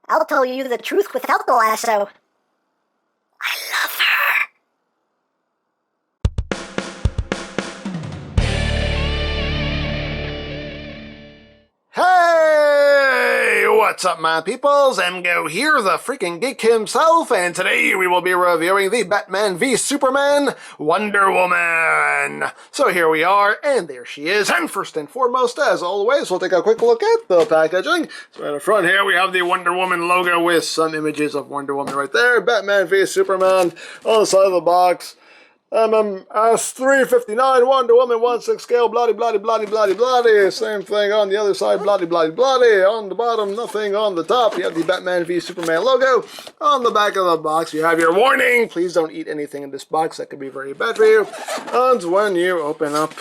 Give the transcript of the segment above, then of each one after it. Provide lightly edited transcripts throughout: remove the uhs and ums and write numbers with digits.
I'll tell you the truth without the lasso. I love her. Hey! What's up, my peoples? EmGo here, the freaking geek himself, and today we will be reviewing the Batman v Superman Wonder Woman. So here we are, and there she is, and first and foremost, as always, we'll take a quick look at the packaging. So at the front here, we have the Wonder Woman logo with some images of Wonder Woman right there, Batman v Superman on the side of the box. MMS 359, Wonder Woman 1/6 scale, bloody, bloody, bloody, bloody, bloody. Same thing on the other side, bloody, bloody, bloody. On the bottom, nothing on the top. You have the Batman v Superman logo. On the back of the box, you have your warning. Please don't eat anything in this box. That could be very bad for you. And when you open up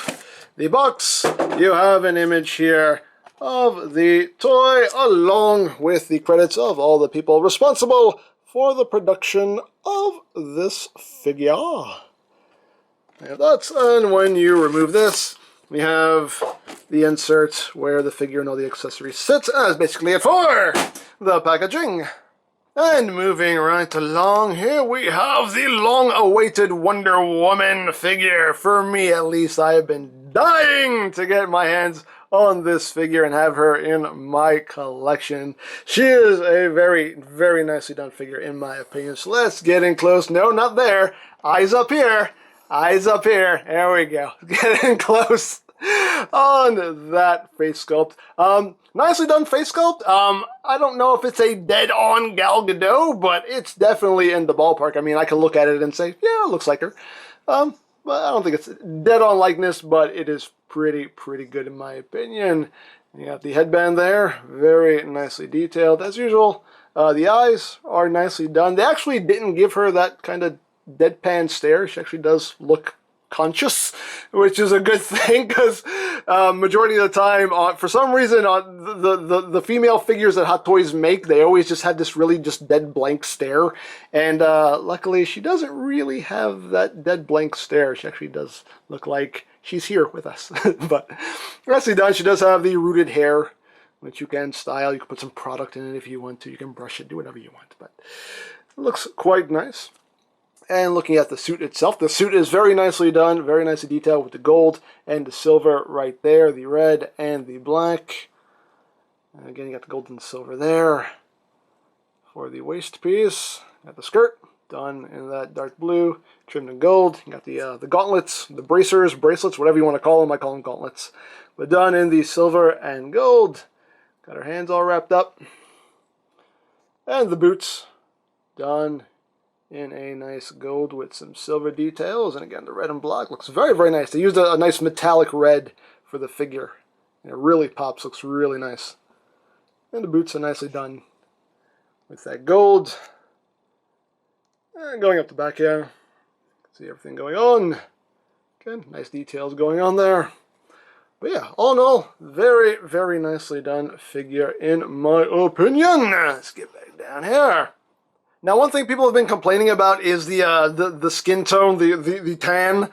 the box, you have an image here of the toy, along with the credits of all the people responsible for the production of this figure. And when you remove this, we have the insert where the figure and all the accessories sit, as basically it for the packaging. And moving right along here, we have the long-awaited Wonder Woman figure. For me, at least, I have been dying to get my hands on this figure and have her in my collection. She is a very, very nicely done figure, in my opinion. So let's get in close. No, not there. Eyes up here. Eyes up here. There we go. Getting close on that face sculpt. Nicely done face sculpt. I don't know if it's a dead-on Gal Gadot, but it's definitely in the ballpark. I mean, I can look at it and say, yeah, it looks like her. But I don't think it's dead-on likeness, but it is pretty good in my opinion. You got the headband there, very nicely detailed as usual. The eyes are nicely done. They actually didn't give her that kind of deadpan stare. She actually does look conscious, which is a good thing, because majority of the time, for some reason, the female figures that Hot Toys make, they always just had this really just dead blank stare, and luckily she doesn't really have that dead blank stare. She actually does look like she's here with us. But nicely done. She does have the rooted hair, which you can style. You can put some product in it if you want to. You can brush it, do whatever you want, but it looks quite nice. And looking at the suit itself, the suit is very nicely done, very nicely detailed with the gold and the silver right there, the red and the black. And again, you got the gold and the silver there. For the waist piece, got the skirt done in that dark blue, trimmed in gold. You got the gauntlets, the bracers, bracelets, whatever you want to call them. I call them gauntlets, but done in the silver and gold. Got her hands all wrapped up, and the boots done in a nice gold with some silver details. And again, the red and black looks very nice. They used a nice metallic red for the figure. And it really pops, looks really nice. And the boots are nicely done with that gold. And going up the back here, see everything going on. Again, nice details going on there. But yeah, all in all, very nicely done figure in my opinion. Let's get back down here. Now, one thing people have been complaining about is the skin tone, the tan.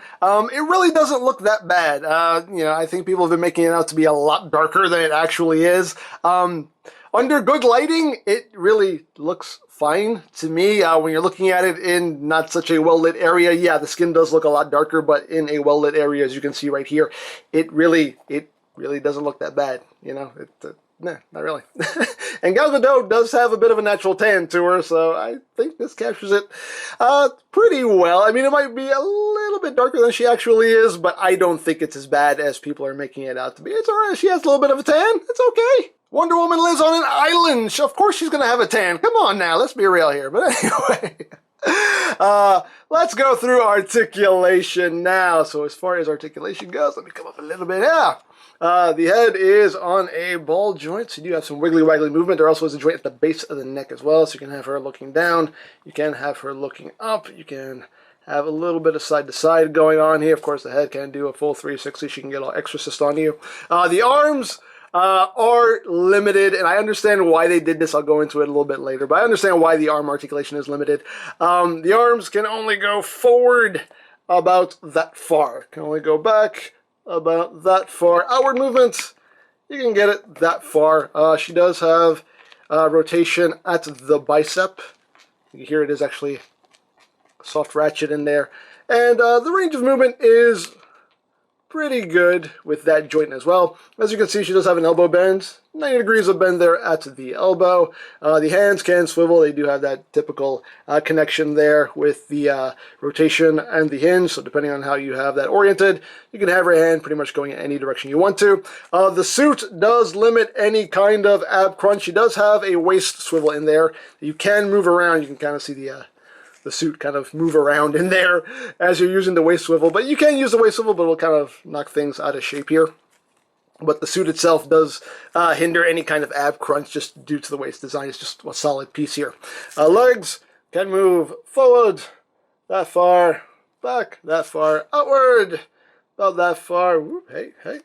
It really doesn't look that bad. You know, I think people have been making it out to be a lot darker than it actually is. Under good lighting, it really looks fine to me. When you're looking at it in not such a well-lit area, yeah, the skin does look a lot darker, but in a well-lit area, as you can see right here, it really doesn't look that bad. You know, nah, not really. And Gal Gadot does have a bit of a natural tan to her, so I think this captures it pretty well. I mean, it might be a little bit darker than she actually is, but I don't think it's as bad as people are making it out to be. It's alright, she has a little bit of a tan. It's okay. Wonder Woman lives on an island. Of course she's going to have a tan. Come on now, let's be real here. But anyway, let's go through articulation now. So as far as articulation goes, let me come up a little bit here. The head is on a ball joint, so you do have some wiggly-waggly movement. There also is a joint at the base of the neck as well, so you can have her looking down, you can have her looking up, you can have a little bit of side-to-side going on here. Of course, the head can do a full 360. She can get all exorcist on you. The arms are limited, and I understand why they did this. I'll go into it a little bit later, but I understand why the arm articulation is limited. The arms can only go forward about that far. Can only go back about that far. Outward movement, you can get it that far. She does have rotation at the bicep. You hear it is actually a soft ratchet in there. And the range of movement is pretty good with that joint as well. As you can see, she does have an elbow bend. 90 degrees of bend there at the elbow. The hands can swivel. They do have that typical connection there with the rotation and the hinge. So depending on how you have that oriented, you can have your hand pretty much going in any direction you want to. The suit does limit any kind of ab crunch. She does have a waist swivel in there. You can move around. You can kind of see the suit kind of move around in there as you're using the waist swivel. But you can use the waist swivel, but it'll kind of knock things out of shape here. But the suit itself does hinder any kind of ab crunch just due to the waist design. It's just a solid piece here. Legs can move forward, that far, back, that far, outward, about that far. Whoop, hey, hey.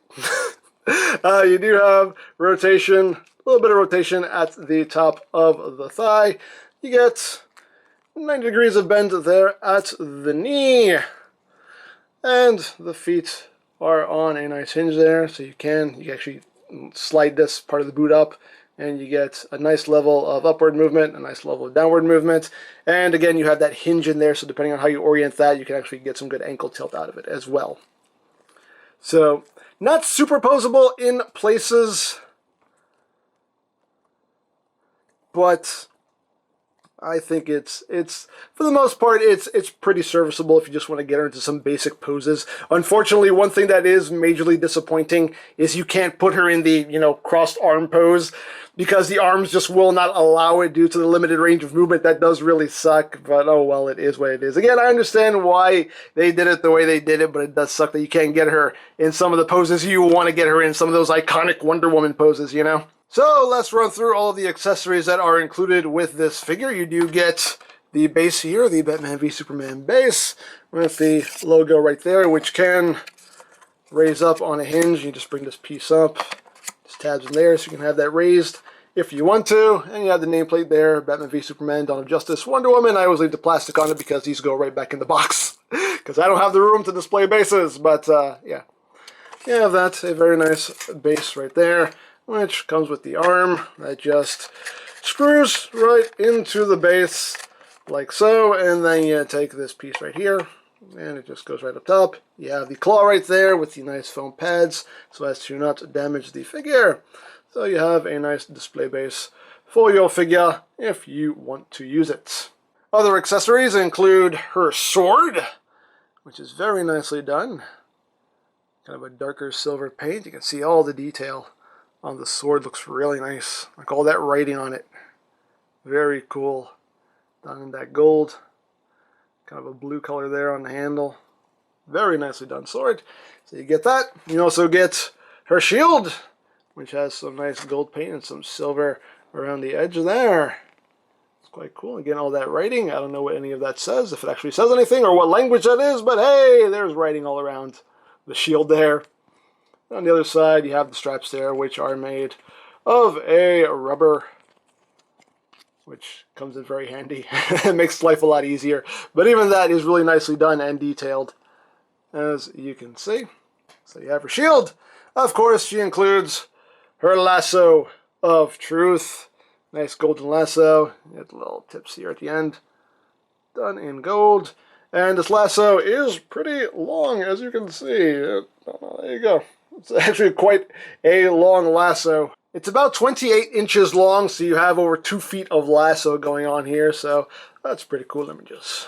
You do have rotation, a little bit of rotation at the top of the thigh. You get 90 degrees of bend there at the knee. And the feet are on a nice hinge there, so you can actually slide this part of the boot up, and you get a nice level of upward movement, a nice level of downward movement. And again, you have that hinge in there, so depending on how you orient that, you can actually get some good ankle tilt out of it as well. So, not superposable in places, but I think it's for the most part it's pretty serviceable if you just want to get her into some basic poses. Unfortunately, one thing that is majorly disappointing is you can't put her in the, you know, crossed arm pose because the arms just will not allow it due to the limited range of movement. That does really suck, but oh well, it is what it is. Again, I understand why they did it the way they did it, but it does suck that you can't get her in some of the poses you want to get her in, some of those iconic Wonder Woman poses, you know? So let's run through all of the accessories that are included with this figure. You do get the base here, the Batman v Superman base, with the logo right there, which can raise up on a hinge. You just bring this piece up, just tabs in there, so you can have that raised if you want to. And you have the nameplate there, Batman v Superman, Dawn of Justice, Wonder Woman. I always leave the plastic on it because these go right back in the box, because I don't have the room to display bases. But yeah, you have that, a very nice base right there, which comes with the arm that just screws right into the base like so, and then you take this piece right here and it just goes right up top. You have the claw right there with the nice foam pads so as to not damage the figure. So you have a nice display base for your figure if you want to use it. Other accessories include her sword, which is very nicely done. Kind of a darker silver paint. You can see all the detail on the sword. Looks really nice. Like all that writing on it. Very cool. Done in that gold. Kind of a blue color there on the handle. Very nicely done sword. So you get that. You also get her shield, which has some nice gold paint and some silver around the edge there. It's quite cool. Again, all that writing. I don't know what any of that says, if it actually says anything or what language that is, but hey, there's writing all around the shield there. On the other side, you have the straps there, which are made of a rubber, which comes in very handy. It makes life a lot easier. But even that is really nicely done and detailed, as you can see. So you have her shield. Of course, she includes her lasso of truth. Nice golden lasso. You get the little tips here at the end. Done in gold. And this lasso is pretty long, as you can see. There you go. It's actually quite a long lasso. It's about 28 inches long, so you have over 2 feet of lasso going on here, so that's pretty cool. Let me just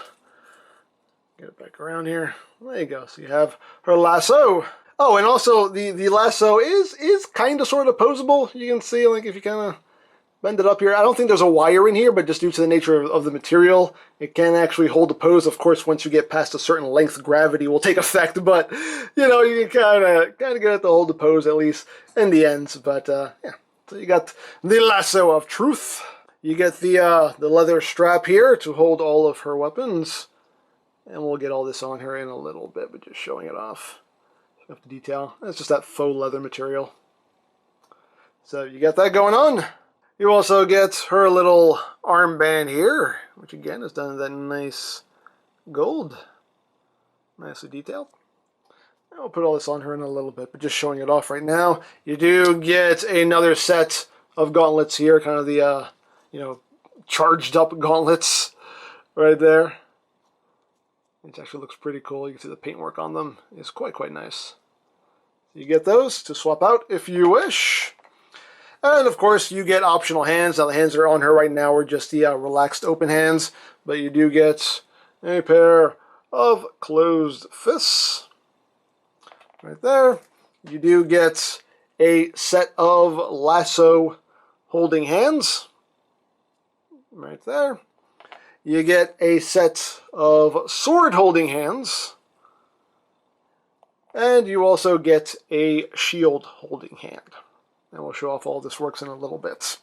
get it back around here. There you go. So you have her lasso. Oh, and also the lasso is kind of sort of posable. You can see, like, if you kind of bend it up here. I don't think there's a wire in here, but just due to the nature of the material, it can actually hold the pose. Of course, once you get past a certain length, gravity will take effect, but, you know, you can kind of get it to hold the pose, at least in the ends. But, yeah, so you got the lasso of truth. You get the leather strap here to hold all of her weapons. And we'll get all this on her in a little bit, but just showing it off. Enough the detail. It's just that faux leather material. So you got that going on. You also get her little armband here, which again is done in that nice gold. Nicely detailed. I'll put all this on her in a little bit, but just showing it off right now. You do get another set of gauntlets here, kind of the, you know, charged up gauntlets right there. It actually looks pretty cool. You can see the paintwork on them is quite nice. You get those to swap out if you wish. And of course you get optional hands. Now the hands that are on her right now are just the relaxed open hands, but you do get a pair of closed fists right there. You do get a set of lasso holding hands right there. You get a set of sword holding hands, and you also get a shield holding hand. And we'll show off all this works in a little bit.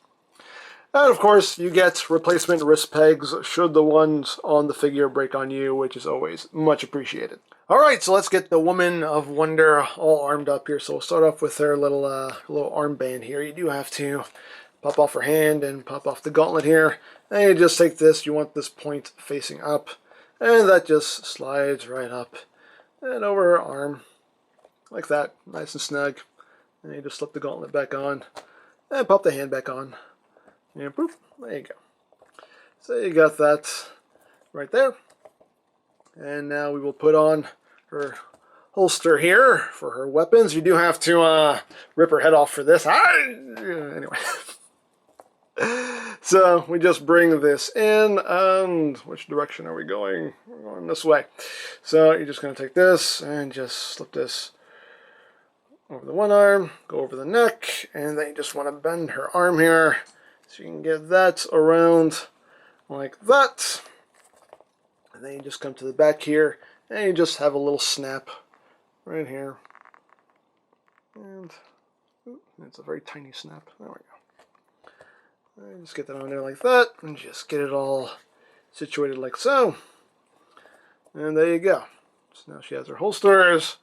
And of course, you get replacement wrist pegs should the ones on the figure break on you, which is always much appreciated. Alright, so let's get the Woman of Wonder all armed up here. So we'll start off with her little armband here. You do have to pop off her hand and pop off the gauntlet here. And you just take this, you want this point facing up, and that just slides right up and over her arm, like that, nice and snug. And you just slip the gauntlet back on, and pop the hand back on, and boop, there you go. So you got that right there. And now we will put on her holster here for her weapons. You do have to rip her head off for this. Anyway. So we just bring this in, and which direction are we going? We're going this way. So you're just going to take this and just slip this over the one arm, go over the neck, and then you just want to bend her arm here so you can get that around like that. And then you just come to the back here, and you just have a little snap right here. And it's a very tiny snap. There we go. And just get that on there like that, and just get it all situated like so. And there you go. So now she has her holsters,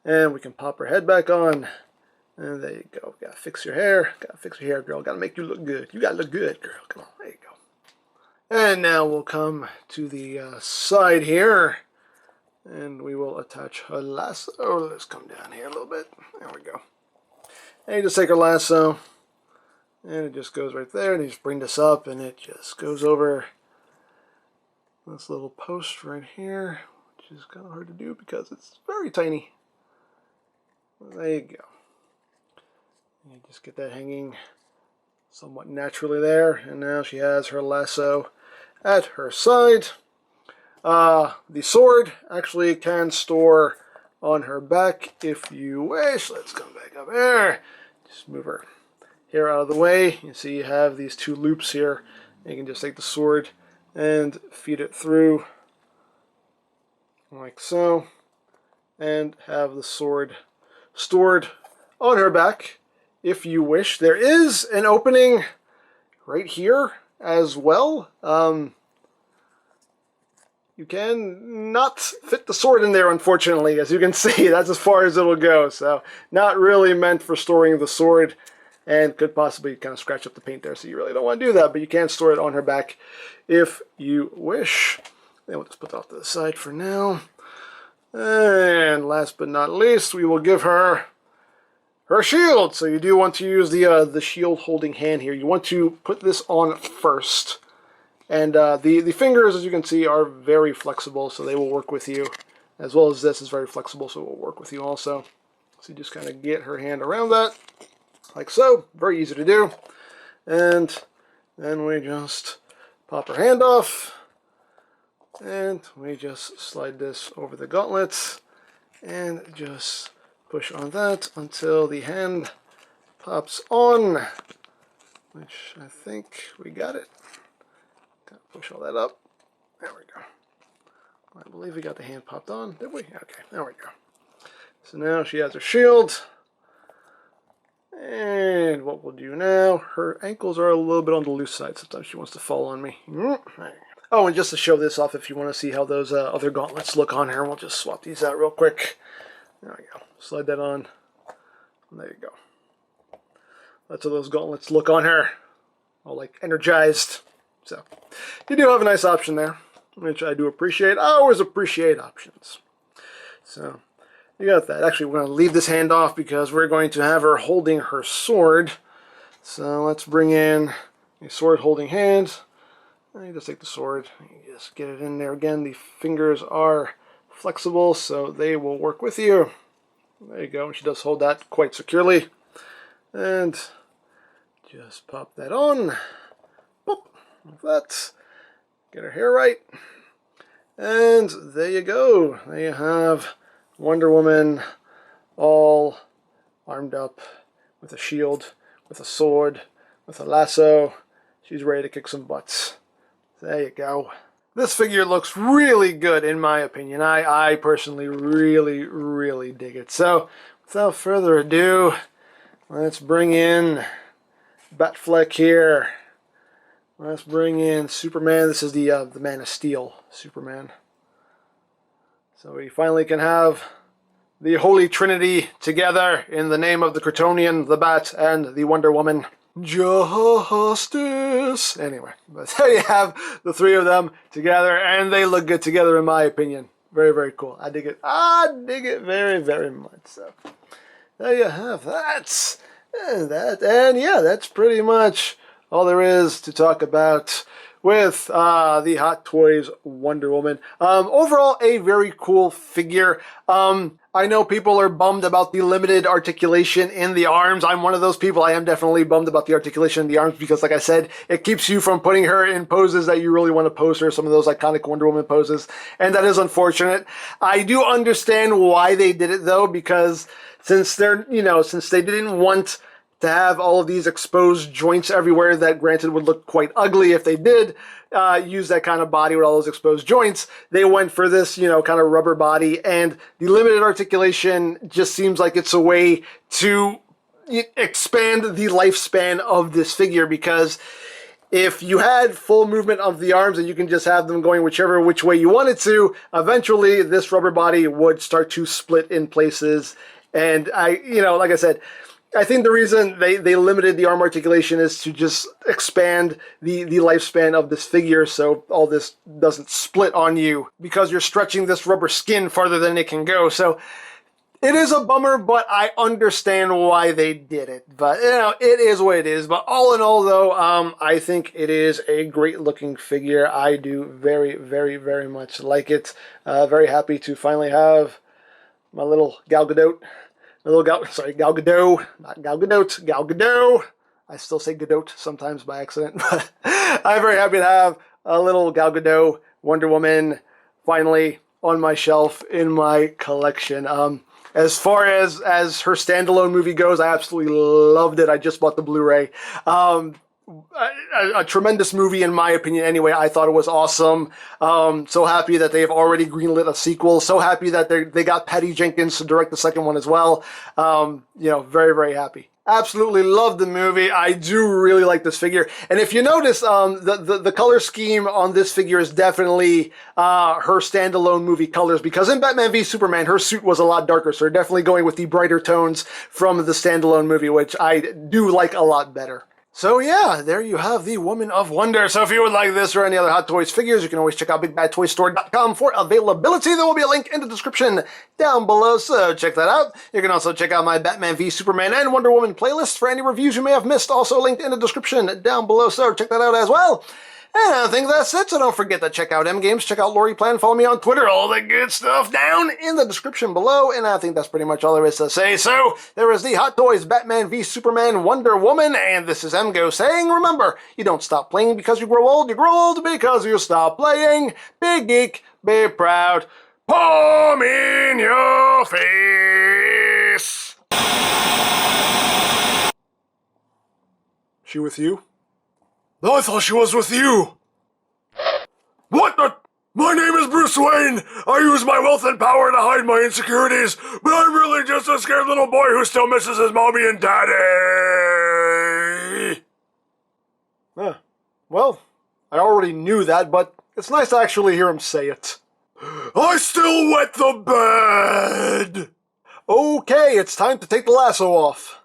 and we can pop her head back on. And there you go. Gotta fix your hair. Gotta fix your hair, girl. Gotta make you look good. You gotta look good, girl. Come on, there you go. And now we'll come to the side here, and we will attach her lasso. Let's come down here a little bit. There we go. And you just take her lasso, and it just goes right there, and you just bring this up, and it just goes over this little post right here, which is kind of hard to do because it's very tiny. There you go. You just get that hanging somewhat naturally there, and now she has her lasso at her side. The sword actually can store on her back if you wish. Let's come back up here. Just move her hair out of the way. You see you have these two loops here. You can just take the sword and feed it through like so, and have the sword stored on her back if you wish. There is an opening right here as well. You can not fit the sword in there, unfortunately. As you can see, that's as far as it'll go. So not really meant for storing the sword, and could possibly kind of scratch up the paint there, so you really don't want to do that, but you can store it on her back if you wish. Then we'll just put that off to the side for now. And last but not least, we will give her her shield. So you do want to use the shield holding hand here. You want to put this on first. And the fingers, as you can see, are very flexible, so they will work with you. As well as this is very flexible, so it will work with you also. So you just kind of get her hand around that, like so. Very easy to do. And then we just pop her hand off. And we just slide this over the gauntlets. And just push on that until the hand pops on. Which I think we got it. Push all that up. There we go. I believe we got the hand popped on. Did we? Okay, there we go. So now she has her shield. And what we'll do now, her ankles are a little bit on the loose side. Sometimes she wants to fall on me. Oh, and just to show this off, if you want to see how those other gauntlets look on her, we'll just swap these out real quick. There we go. Slide that on. And there you go. That's how those gauntlets look on her. All like energized. So, you do have a nice option there, which I do appreciate. I always appreciate options. So, you got that. Actually, we're going to leave this hand off because we're going to have her holding her sword. So let's bring in a sword holding hand. And you just take the sword, you just get it in there again. The fingers are flexible, so they will work with you. There you go. She does hold that quite securely. And just pop that on. Boop, like that. Get her hair right. And there you go. There you have Wonder Woman all armed up with a shield, with a sword, with a lasso. She's ready to kick some butts. There you go. This figure looks really good in my opinion. I personally really dig it. So without further ado, let's bring in Batfleck here. Let's bring in Superman. This is the Man of Steel Superman. So we finally can have the Holy Trinity together in the name of the Kryptonian, the Bat, and the Wonder Woman. Justice! Anyway, but there you have the three of them together, and they look good together in my opinion. Very cool. I dig it. I dig it very much. So there you have that. And yeah, that's pretty much all there is to talk about with the Hot Toys Wonder Woman. Overall, a very cool figure. I know people are bummed about the limited articulation in the arms. I'm one of those people. I am definitely bummed about the articulation in the arms because, like I said, it keeps you from putting her in poses that you really want to pose her, some of those iconic Wonder Woman poses, and that is unfortunate. I do understand why they did it, though, because since they're, since they didn't want to have all of these exposed joints everywhere that granted would look quite ugly if they did use that kind of body with all those exposed joints, they went for this, kind of rubber body, and the limited articulation just seems like it's a way to expand the lifespan of this figure, because if you had full movement of the arms and you can just have them going which way you wanted to, eventually this rubber body would start to split in places. And like I said, I think the reason they limited the arm articulation is to just expand the lifespan of this figure so all this doesn't split on you, because you're stretching this rubber skin farther than it can go. So it is a bummer, but I understand why they did it. But, it is what it is. But all in all, though, I think it is a great looking figure. I do very much like it. Very happy to finally have my little Gal Gadot. Gal Gadot, not Gal Gadot, Gal Gadot. I still say Gadot sometimes by accident, but I'm very happy to have a little Gal Gadot Wonder Woman finally on my shelf in my collection. As far as her standalone movie goes, I absolutely loved it. I just bought the Blu-ray. A tremendous movie in my opinion anyway. I thought it was awesome. So happy that they've already greenlit a sequel. So happy that they got Patty Jenkins to direct the second one as well. Very happy. Absolutely love the movie. I do really like this figure. And if you notice, the color scheme on this figure is definitely her standalone movie colors, because in Batman v Superman, her suit was a lot darker. So they're definitely going with the brighter tones from the standalone movie, which I do like a lot better. So yeah, there you have the Woman of Wonder. So if you would like this or any other Hot Toys figures, you can always check out BigBadToyStore.com for availability. There will be a link in the description down below, so check that out. You can also check out my Batman v Superman and Wonder Woman playlist for any reviews you may have missed, also linked in the description down below, so check that out as well. And I think that's it, so don't forget to check out EmGo's, check out Lori Plan, follow me on Twitter, all the good stuff down in the description below, and I think that's pretty much all there is to say. So, there is the Hot Toys Batman v Superman Wonder Woman, and this is EmGo saying, remember, you don't stop playing because you grow old because you stop playing. Big geek, be proud, palm in your face. She with you? No, I thought she was with you! What the? My name is Bruce Wayne! I use my wealth and power to hide my insecurities, but I'm really just a scared little boy who still misses his mommy and daddy! Well, I already knew that, but it's nice to actually hear him say it. I still wet the bed! Okay, it's time to take the lasso off.